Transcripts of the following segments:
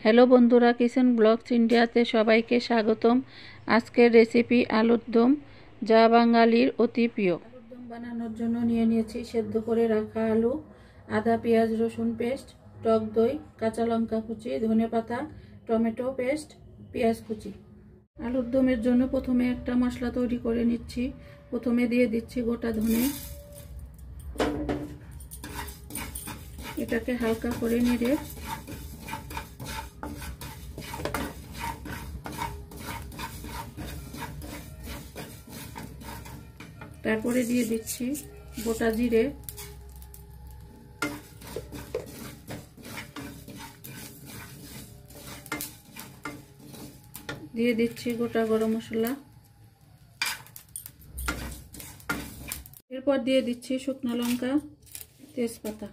Hello বন্ধুরা, kitchen blogs ইন্ডিয়াতে সবাইকে স্বাগতম। আজকের রেসিপি আলুর দম, যা বাঙালির অতি প্রিয়। আলুর দম বানানোর জন্য নিয়ে নিয়েছি সেদ্ধ করে রাখা আলু, আদা পেঁয়াজ রসুন পেস্ট, টক দই, কাঁচা লঙ্কা কুচি, ধনেপাতা, টমেটো পেস্ট, পেঁয়াজ কুচি। আলুর দমের জন্য প্রথমে একটা মশলা তৈরি করে নিচ্ছি। প্রথমে দিয়ে দিচ্ছি গোটা ধনে, এটাকে হালকা করে নেড়ে তারপরে দিয়ে দিচ্ছি গোটা জিরে, দিয়ে দিচ্ছি গোটা গরম মশলা, এরপর দিয়ে দিচ্ছি শুকনো লঙ্কা, তেজপাতা।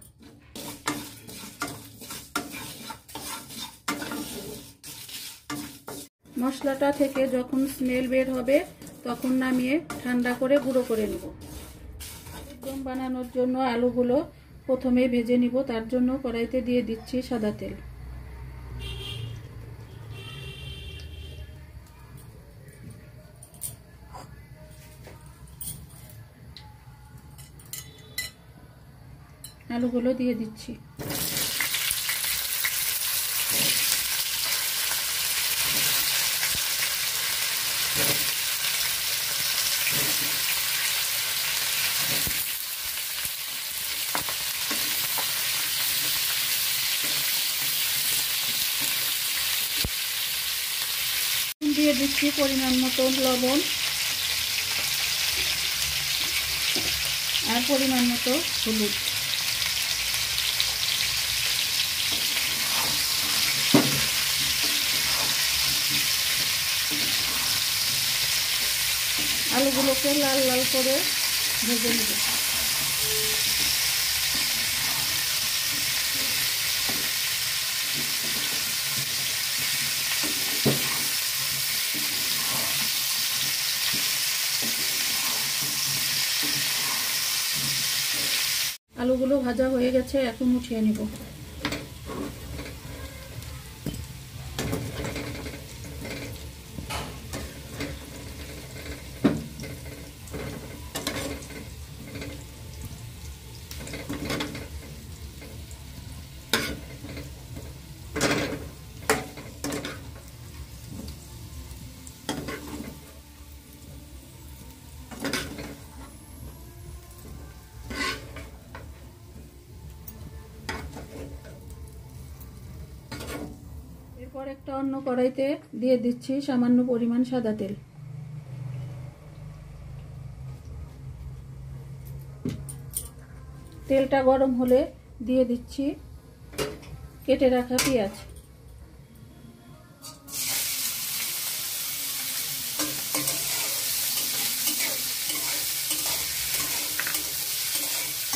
মশলাটা থেকে যখন স্মেল বের হবে তখন নামিয়ে ঠান্ডা করে গুঁড়ো করে নেব। দম বানানোর জন্য আলুগুলো প্রথমে ভেজে নিব। তার জন্য কড়াইতে দিয়ে দিচ্ছি সাদা তেল। আলুগুলো দিয়ে দিচ্ছি। দিয়ে দিচ্ছি পরিমাণ মতো লবণ আর পরিমাণ মতো হলুদ। আলুগুলোকে লাল লাল করে ভেজে নেব। আলুগুলো ভাজা হয়ে গেছে, এখন উঠিয়ে নেব। এরপর একটা অন্য কড়াইতে দিয়ে দিচ্ছি সামান্য পরিমাণ সাদা তেল। তেলটা গরম হলে দিয়ে দিচ্ছি কেটে রাখা পেঁয়াজ।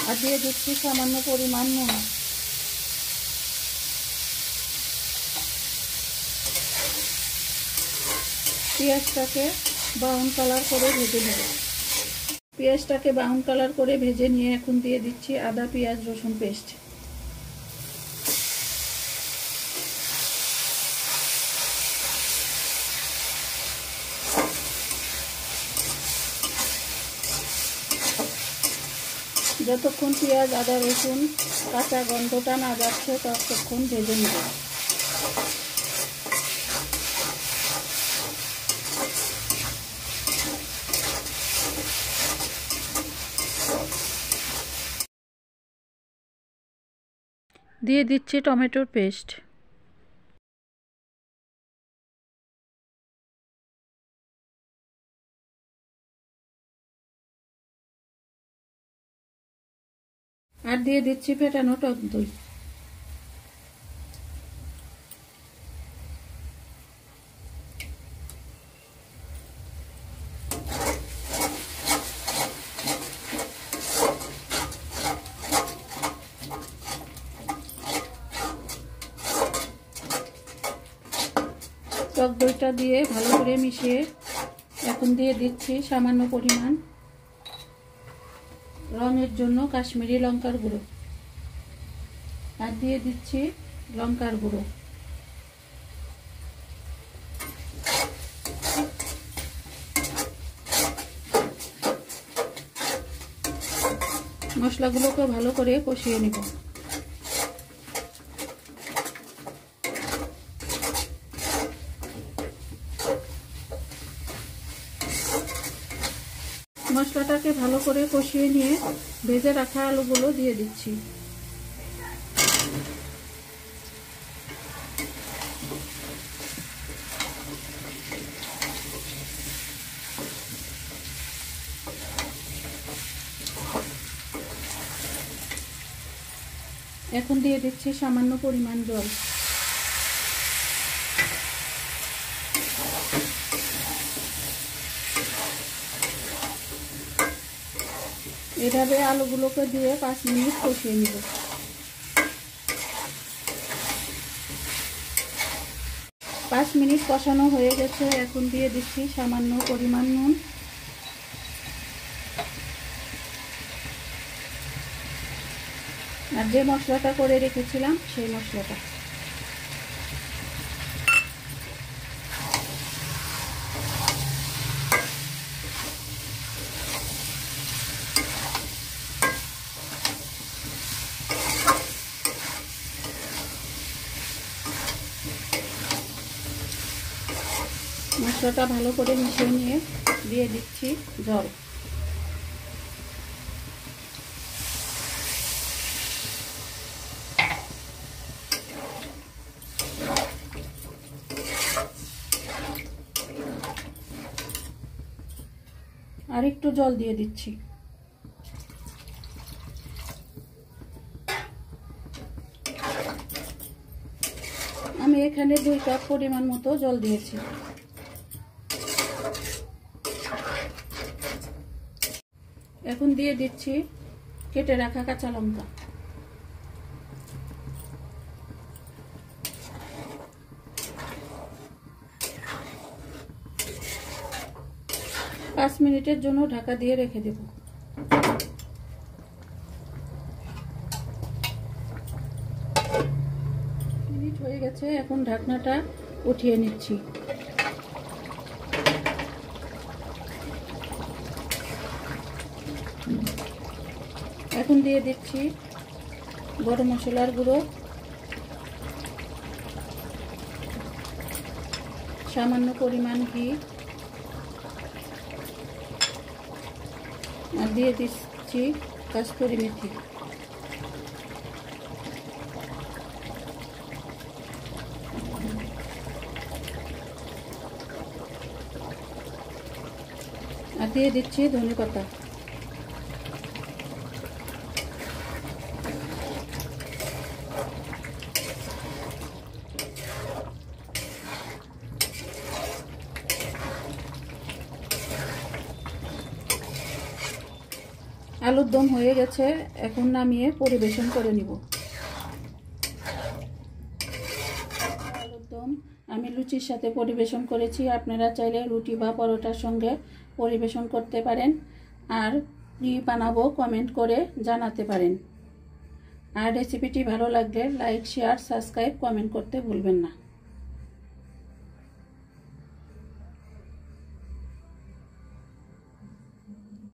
আর দিয়ে দিচ্ছি সামান্য পরিমাণ নুন। পেঁয়াজটাকে ব্রাউন কালার করে ভেজে নেব। পেঁয়াজটাকে ব্রাউন কালার করে ভেজে নিয়ে এখন দিয়ে দিচ্ছি আদা পেঁয়াজ রসুন পেস্ট। যতক্ষণ পেঁয়াজ আদা রসুন কাঁচা গন্ধটা না যাচ্ছে ততক্ষণ ভেজে নেব। দিয়ে দিচ্ছি টমেটোর পেস্ট। আর দিয়ে দিচ্ছি ফেটানো টক দই। টক দইটা দিয়ে ভালো করে মিশিয়ে এখন দিয়ে দিচ্ছি সামান্য পরিমাণ রঙের জন্য কাশ্মীরি লঙ্কার গুঁড়ো। আর দিয়ে দিচ্ছি লঙ্কার গুঁড়ো। মশলাগুলোকে ভালো করে কষিয়ে নেব। মশলাটাকে ভালো করে কষিয়ে নিয়ে ভেজে রাখা আলুগুলো দিয়ে দিচ্ছি। এখন দিয়ে দিচ্ছি সামান্য পরিমাণ জল। এভাবে আলুগুলোকে দিয়ে 5 মিনিট কষিয়ে নিব। 5 মিনিট কষানো হয়ে গেছে। এখন দিয়ে দিচ্ছি সামান্য পরিমাণ নুন। আর যে মশলাটা করে রেখেছিলাম সেই মশলাটা। মশলাটা ভালো করে মিশিয়ে নিয়ে দিয়ে দিচ্ছি জল। আর একটু জল দিয়ে দিচ্ছি। আমি এখানে 2 কাপ পরিমাণ মতো জল দিয়েছি। এখন দিয়ে দিচ্ছি কেটে রাখা কাঁচা লঙ্কা। পাঁচ মিনিটের জন্য ঢাকা দিয়ে রেখে দেব। মিনিট হয়ে গেছে। এখন ঢাকনাটা উঠিয়ে নিচ্ছি। এখন দিয়ে দিচ্ছি গরম মশলার গুঁড়ো, সামান্য পরিমাণ ঘি, আর দিয়ে দিচ্ছি কাস্তুরি মেথি। আর দিয়ে দিচ্ছি ধনেপাতা। আলুর দম হয়ে গেছে। এখন নামিয়ে পরিবেশন করে নিব। আলুর দম আমি লুচির সাথে পরিবেশন করেছি। আপনারা চাইলে রুটি বা পরোটার সঙ্গে পরিবেশন করতে পারেন। আর কি বানাবো কমেন্ট করে জানাতে পারেন। আর রেসিপিটি ভালো লাগলে লাইক, শেয়ার, সাবস্ক্রাইব, কমেন্ট করতে ভুলবেন না।